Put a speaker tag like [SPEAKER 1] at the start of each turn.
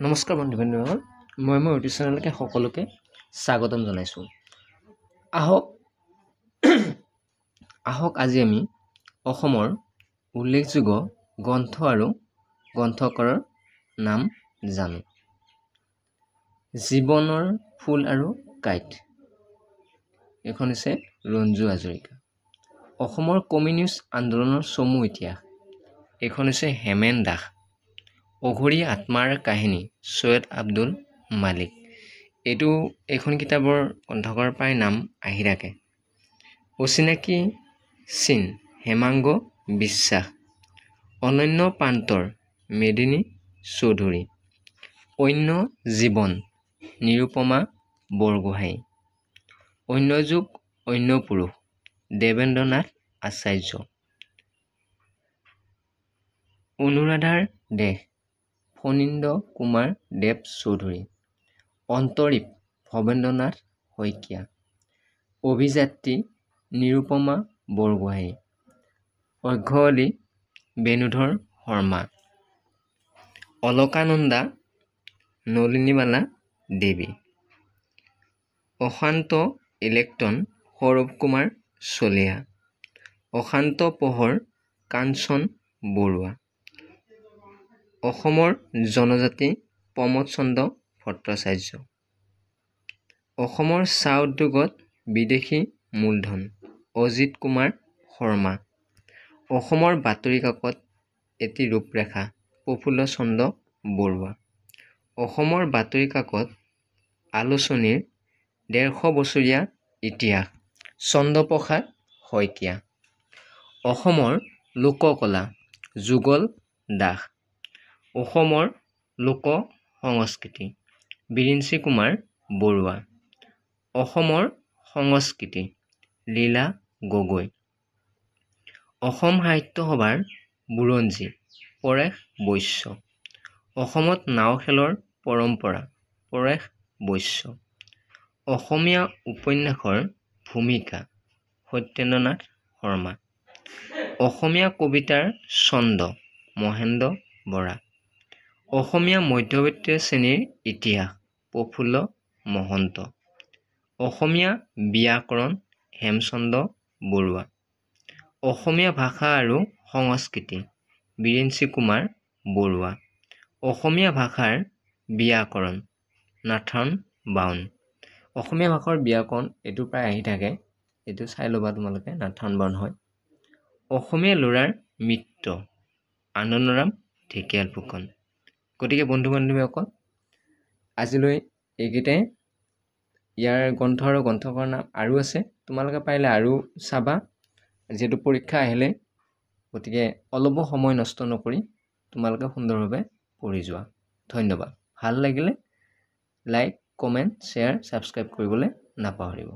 [SPEAKER 1] নমস্কাৰ বন্ধু-বান্ধৱীসকল, মই মোৰ ইউটিউব চেনেলকে সকলোকে স্বাগতম জনাইছোঁ। আহক আজি আমি অসমৰ উল্লেখযোগ্য গ্ৰন্থ আৰু গ্ৰন্থকাৰৰ নাম জানো। জীৱনৰ ফুল আৰু কাঁইট, এইখন হৈছে ৰঞ্জু হাজৰিকা। অসমৰ কমিউনিষ্ট আন্দোলনৰ চমু ইতিহাস, এইখন হৈছে হেমেন দাস। অঘৰী আত্মাৰ কাহিনী, সৈয়দ আব্দুল মালিক। এইখন কিতাপৰ গ্ৰন্থকাৰৰ প্ৰায় নাম আহি থাকে। অচিনাকি চিন, হেমাংগ বিশ্বাস। অনন্য প্ৰান্তৰ, মেদিনী চৌধুৰী। অন্য জীৱন, নিৰুপমা বৰগোহাঁই। অন্য যুগ অন্য পুৰুষ, দেৱেন্দ্ৰনাথ আচাৰ্য। অনুৰাধাৰ দেশ, ফণীন্দ্ৰ কুমাৰ দেৱ চৌধুৰী। অন্তৰীপ, ভৱেন্দ্ৰনাথ শইকীয়া। অভিযাত্ৰী, নিৰুপমা বৰগোহাঁই। অৰ্ঘ্যৱলী, বেণুধৰ শৰ্মা। অলকানন্দা, নলিনীবালা দেৱী। অশান্ত ইলেক্ট্ৰন, সৌৰভ কুমাৰ চলিহা। অশান্ত পোহৰ, কাঞ্চন বৰুৱা। অসমৰ জনজাতি, প্ৰমোদ চন্দ্ৰ ভট্টাচাৰ্য। অসমৰ চাহ উদ্যোগত বিদেশী মূলধন, অজিত কুমাৰ শৰ্মা। অসমৰ বাতৰি কাকত এটি ৰূপৰেখা, প্ৰফুল্ল চন্দ্ৰ বৰুৱা। অসমৰ বাতৰি কাকত আলোচনীৰ ১৫০ বছৰীয়া ইতিহাস, চন্দ্ৰপ্ৰসাদ শইকীয়া। অসমৰ লোককলা, যুগল দাস। অসমৰ লোক সংস্কৃতি, বিৰিঞ্চি কুমাৰ বৰুৱা। অসমৰ সংস্কৃতি, লীলা গগৈ। অসম সাহিত্য সভাৰ বুৰঞ্জী, পৰেশ বৈশ্য। অসমত নাও খেলৰ পৰম্পৰা, পৰেশ বৈশ্য। অসমীয়া উপন্যাসৰ ভূমিকা, সত্যেন্দ্ৰনাথ শৰ্মা। অসমীয়া কবিতাৰ ছন্দ, মহেন্দ্ৰ বৰা। অসমীয়া মধ্যবিত্ত শ্ৰেণীৰ ইতিহাস, প্ৰফুল্ল মহন্ত। অসমীয়া ব্যাকৰণ, হেমচন্দ্ৰ বৰুৱা। অসমীয়া ভাষা আৰু সংস্কৃতি, বিৰিঞ্চি কুমাৰ বৰুৱা। অসমীয়া ভাষাৰ ব্যাকৰণ, নাথান ব্ৰাউন। অসমীয়া ভাষাৰ ব্যাকৰণ এইটো প্ৰায় আহি থাকে, এইটো চাই ল'বা তোমালোকে, নাথান ব্ৰাউন হয়। অসমীয়া ল'ৰাৰ মিত্ৰ, আনন্দৰাম ঢেকীয়াল ফুকন। গতিকে বন্ধু বান্ধৱীসকল, আজিলৈ এইকেইটাই। ইয়াৰ গ্ৰন্থ আৰু গ্ৰন্থকাৰৰ নাম আৰু আছে, তোমালোকে পাৰিলে আৰু চাবা, যিহেতু পৰীক্ষা আহিলে। গতিকে অলপো সময় নষ্ট নকৰি তোমালোকে সুন্দৰভাৱে পঢ়ি যোৱা। ধন্যবাদ। ভাল লাগিলে লাইক, কমেণ্ট, শ্বেয়াৰ, ছাবস্ক্ৰাইব কৰিবলৈ নাপাহৰিব।